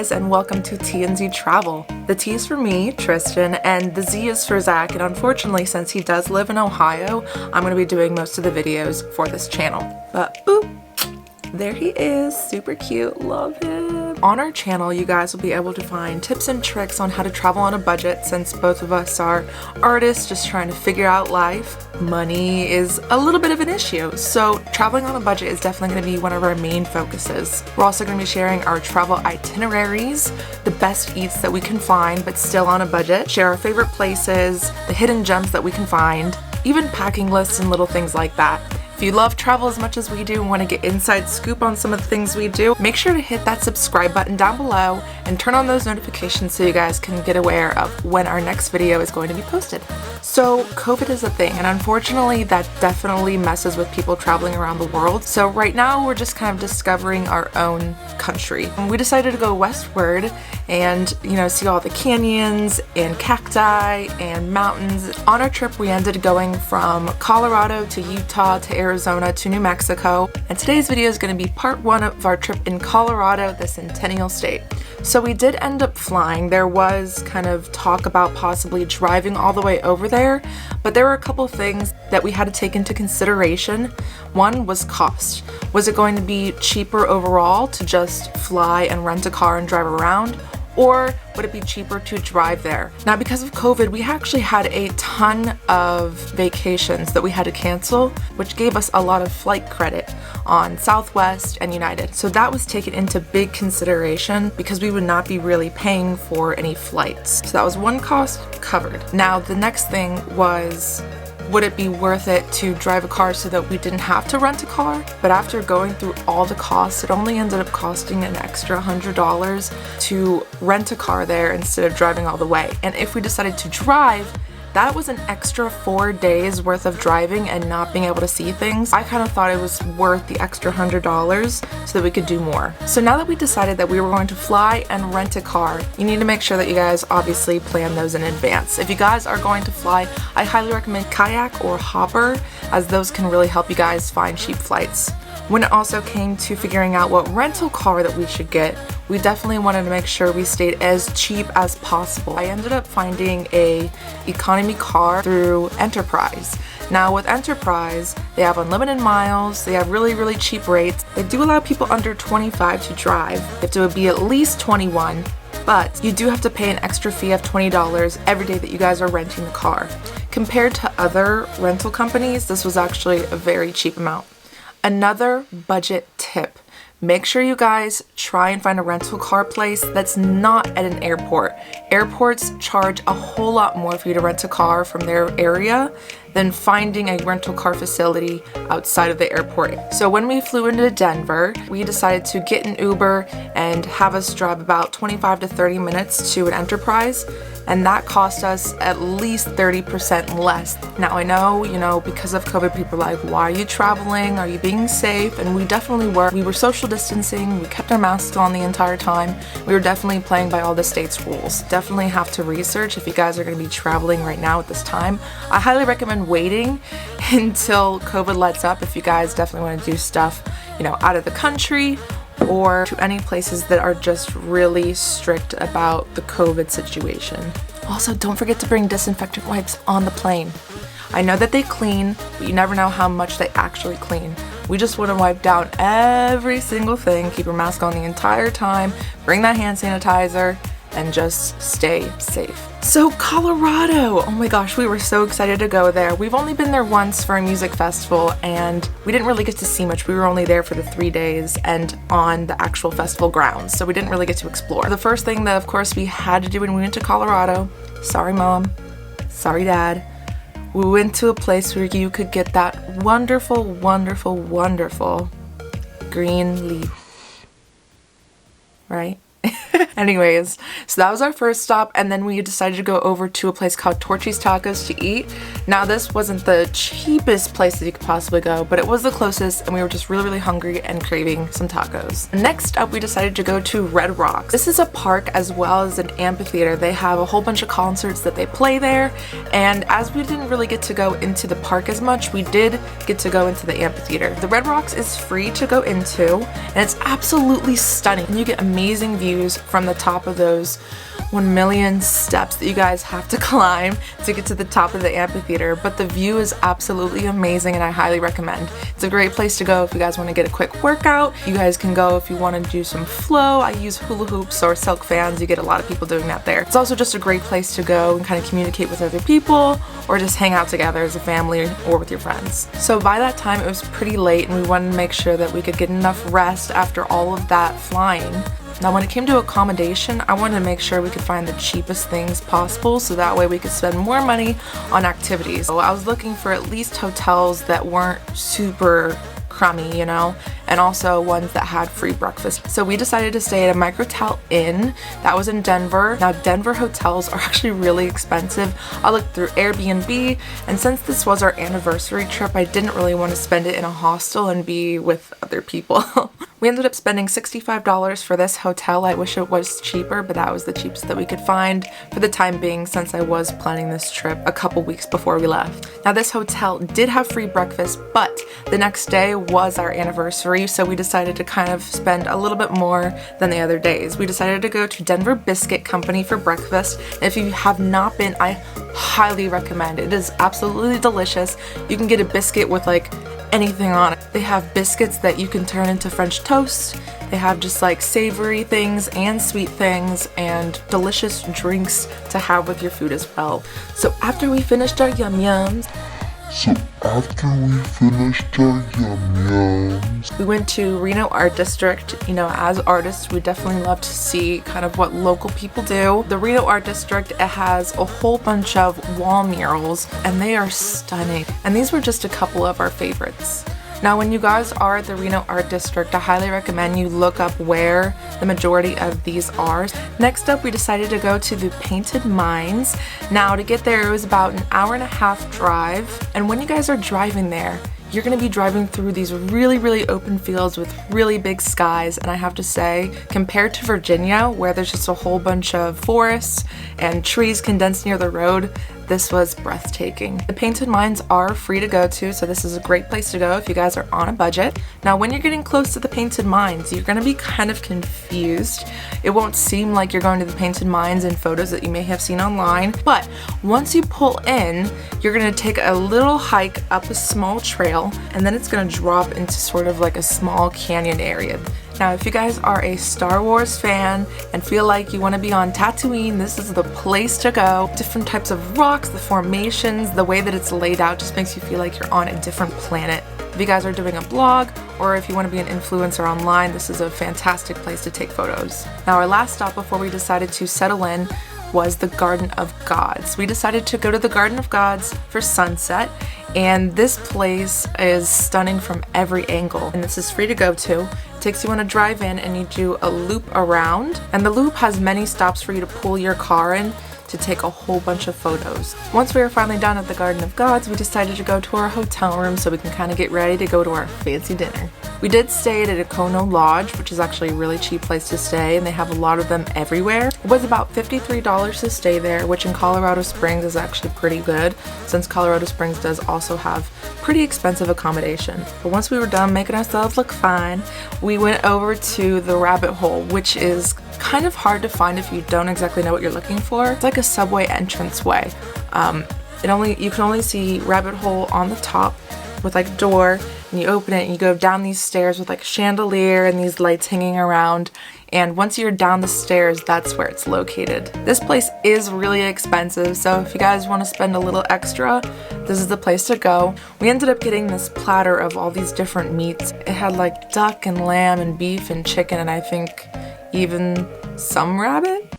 guys, and welcome to T and Z Travel. The T is for me, Tristan, and the Z is for Zach, and unfortunately, since he does live in Ohio, I'm going to be doing most of the videos for this channel. But boop, there he is, super cute, love him. On our channel, you guys will be able to find tips and tricks on how to travel on a budget, since both of us are artists just trying to figure out life. Money is a little bit of an issue, so traveling on a budget is definitely going to be one of our main focuses. We're also going to be sharing our travel itineraries, the best eats that we can find but still on a budget, share our favorite places, the hidden gems that we can find, even packing lists and little things like that. If you love travel as much as we do and want to get inside scoop on some of the things we do, make sure to hit that subscribe button down below and turn on those notifications so you guys can get aware of when our next video is going to be posted. So COVID is a thing, and unfortunately that definitely messes with people traveling around the world. So right now we're just kind of discovering our own country. And we decided to go westward and, see all the canyons and cacti and mountains. On our trip we ended up going from Colorado to Utah to Arizona to New Mexico, and today's video is going to be part one of our trip in Colorado, the Centennial State. So we did end up flying. There was kind of talk about possibly driving all the way over there, but there were a couple things that we had to take into consideration. One was cost. Was it going to be cheaper overall to just fly and rent a car and drive around? Or would it be cheaper to drive there? Now, because of COVID, we actually had a ton of vacations that we had to cancel, which gave us a lot of flight credit on Southwest and United. So that was taken into big consideration because we would not be really paying for any flights. So that was one cost covered. Now, the next thing was, would it be worth it to drive a car so that we didn't have to rent a car? But after going through all the costs, it only ended up costing an extra $100 to rent a car there instead of driving all the way. And if we decided to drive, that was an extra 4 days worth of driving and not being able to see things. I kind of thought it was worth the extra $100 so that we could do more. So now that we decided that we were going to fly and rent a car, you need to make sure that you guys obviously plan those in advance. If you guys are going to fly, I highly recommend Kayak or Hopper, as those can really help you guys find cheap flights. When it also came to figuring out what rental car that we should get, we definitely wanted to make sure we stayed as cheap as possible. I ended up finding a economy car through Enterprise. Now with Enterprise, they have unlimited miles, they have really cheap rates. They do allow people under 25 to drive. You have to be at least 21, but you do have to pay an extra fee of $20 every day that you guys are renting the car. Compared to other rental companies, this was actually a very cheap amount. Another budget tip. Make sure you guys try and find a rental car place that's not at an airport. Airports charge a whole lot more for you to rent a car from their area than finding a rental car facility outside of the airport. So when we flew into Denver, we decided to get an Uber and have us drive about 25 to 30 minutes to an Enterprise, and that cost us at least 30% less. Now I know, because of COVID, people are like, why are you traveling? Are you being safe? And we definitely were. We were social distancing, we kept our masks on the entire time. We were definitely playing by all the state's rules. Definitely have to research if you guys are gonna be traveling right now at this time. I highly recommend waiting until COVID lets up if you guys definitely wanna do stuff, out of the country, or to any places that are just really strict about the COVID situation. Also, don't forget to bring disinfectant wipes on the plane. I know that they clean, but you never know how much they actually clean. We just want to wipe down every single thing, keep your mask on the entire time, bring that hand sanitizer, and just stay safe. So Colorado, oh my gosh, we were so excited to go there. We've only been there once for a music festival, and we didn't really get to see much. We were only there for the 3 days and on the actual festival grounds, so we didn't really get to explore. The first thing that of course we had to do when we went to Colorado, sorry mom, sorry dad, we went to a place where you could get that wonderful green leaf, right? Anyways, so that was our first stop, and then we decided to go over to a place called Torchy's Tacos to eat. Now this wasn't the cheapest place that you could possibly go, but it was the closest, and we were just really hungry and craving some tacos. Next up, we decided to go to Red Rocks. This is a park as well as an amphitheater. They have a whole bunch of concerts that they play there, and as we didn't really get to go into the park as much, we did get to go into the amphitheater. The Red Rocks is free to go into, and it's absolutely stunning, and you get amazing views from the top of those 1 million steps that you guys have to climb to get to the top of the amphitheater, but the view is absolutely amazing and I highly recommend. It's a great place to go if you guys want to get a quick workout. You guys can go if you want to do some flow. I use hula hoops or silk fans. You get a lot of people doing that there. It's also just a great place to go and kind of communicate with other people or just hang out together as a family or with your friends. So by that time it was pretty late and we wanted to make sure that we could get enough rest after all of that flying. Now when it came to accommodation, I wanted to make sure we could find the cheapest things possible so that way we could spend more money on activities. So I was looking for at least hotels that weren't super crummy, you know, and also ones that had free breakfast. So we decided to stay at a Microtel Inn that was in Denver. Now Denver hotels are actually really expensive. I looked through Airbnb, and since this was our anniversary trip, I didn't really want to spend it in a hostel and be with other people. We ended up spending $65 for this hotel. I wish it was cheaper, but that was the cheapest that we could find for the time being since I was planning this trip a couple weeks before we left. Now this hotel did have free breakfast, but the next day was our anniversary, so we decided to kind of spend a little bit more than the other days. We decided to go to Denver Biscuit Company for breakfast. And if you have not been, I highly recommend it. It is absolutely delicious. You can get a biscuit with like anything on it. They have biscuits that you can turn into French toast. They have just like savory things and sweet things and delicious drinks to have with your food as well. So after we finished our yum-yums, we went to Rino Art District. You know, as artists, we definitely love to see kind of what local people do. The Rino Art District, it has a whole bunch of wall murals and they are stunning. And these were just a couple of our favorites. Now, when you guys are at the Rino Art District, I highly recommend you look up where the majority of these are. Next up, we decided to go to the Painted Mines. Now, to get there, it was about an hour-and-a-half drive. And when you guys are driving there, you're going to be driving through these really open fields with really big skies, and I have to say, compared to Virginia, where there's just a whole bunch of forests and trees condensed near the road, this was breathtaking. The Painted Mines are free to go to, so this is a great place to go if you guys are on a budget. Now, when you're getting close to the Painted Mines, you're going to be kind of confused. It won't seem like you're going to the Painted Mines in photos that you may have seen online, but once you pull in, you're going to take a little hike up a small trail, and then it's going to drop into sort of like a small canyon area. Now, if you guys are a Star Wars fan and feel like you want to be on Tatooine, this is the place to go. Different types of rocks, the formations, the way that it's laid out just makes you feel like you're on a different planet. If you guys are doing a blog or if you want to be an influencer online, this is a fantastic place to take photos. Now, our last stop before we decided to settle in was the Garden of Gods. We decided to go to the Garden of Gods for sunset, and this place is stunning from every angle, and this is free to go to. It takes you on a drive in and you do a loop around, and the loop has many stops for you to pull your car in to take a whole bunch of photos. Once we were finally done at the Garden of Gods, we decided to go to our hotel room so we can kind of get ready to go to our fancy dinner. We did stay at Econo Lodge, which is actually a really cheap place to stay, and they have a lot of them everywhere. It was about $53 to stay there, which in Colorado Springs is actually pretty good, since Colorado Springs does also have pretty expensive accommodation. But once we were done making ourselves look fine, we went over to the Rabbit Hole, which is kind of hard to find if you don't exactly know what you're looking for. It's like a subway entranceway. You can only see Rabbit Hole on the top with like a door, and you open it and you go down these stairs with like a chandelier and these lights hanging around, and once you're down the stairs, that's where it's located. This place is really expensive, so if you guys want to spend a little extra, this is the place to go. We ended up getting this platter of all these different meats. It had like duck and lamb and beef and chicken, and I think even some rabbit.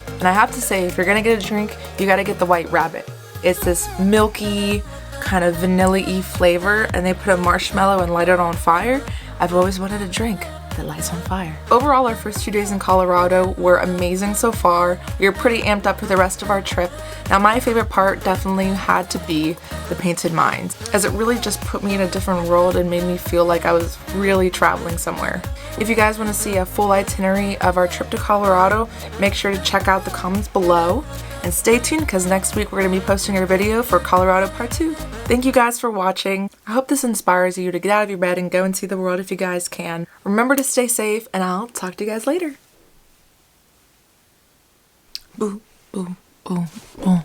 And I have to say, if you're gonna get a drink, you gotta get the White Rabbit. It's this milky, kind of vanilla-y flavor, and they put a marshmallow and light it on fire. I've always wanted a drink that lights on fire. Overall, our first 2 days in Colorado were amazing so far. We were pretty amped up for the rest of our trip. Now, my favorite part definitely had to be the Painted Mines, as it really just put me in a different world and made me feel like I was really traveling somewhere. If you guys want to see a full itinerary of our trip to Colorado, make sure to check out the comments below. And stay tuned because next week we're going to be posting our video for Colorado Part 2. Thank you guys for watching. I hope this inspires you to get out of your bed and go and see the world if you guys can. Remember to stay safe, and I'll talk to you guys later. Boo, boo, boo, boo.